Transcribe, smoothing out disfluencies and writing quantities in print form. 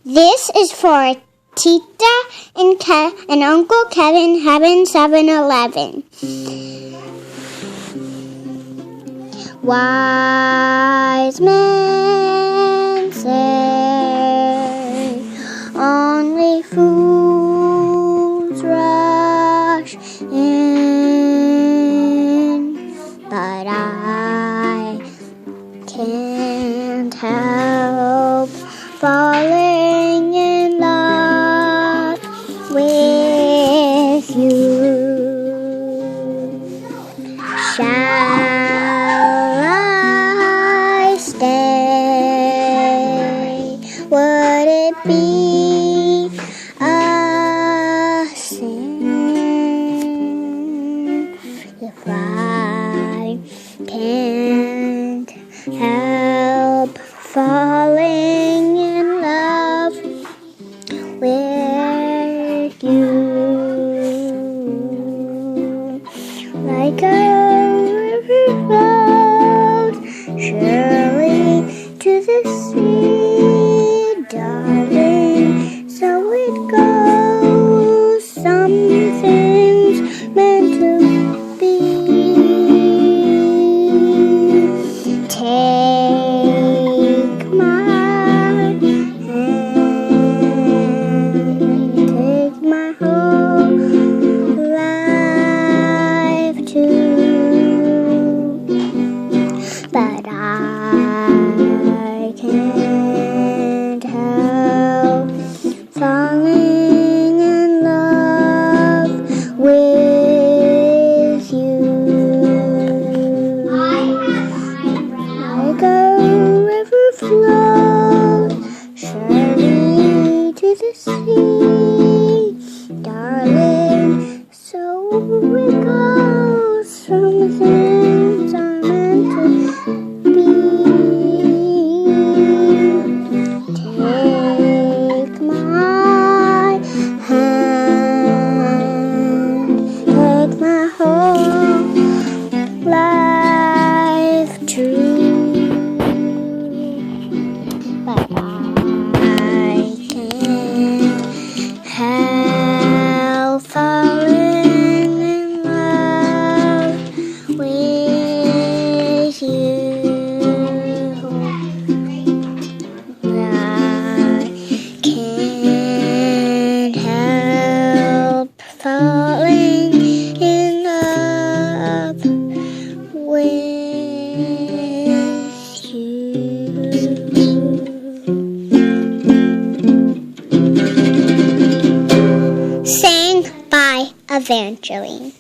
This is for Tita and Uncle Kevin having 7-Eleven. Wise men say only fools rush in, but I can't help falling in love with you. Shall I stay? Would it be a sin if I can't help falling in love with you? Like a river flows surely to the sea, darling, so it goes. Some things meant to be. Take my hand, take my whole life too, but I can't help falling in love with you. Like a river flows surely to the sea, darling, so it goes. Some things are meant to be. Take my hand, take my whole life too, but I can't help falling in love with you. I can't help falling in love with you. Sang by Evangeline.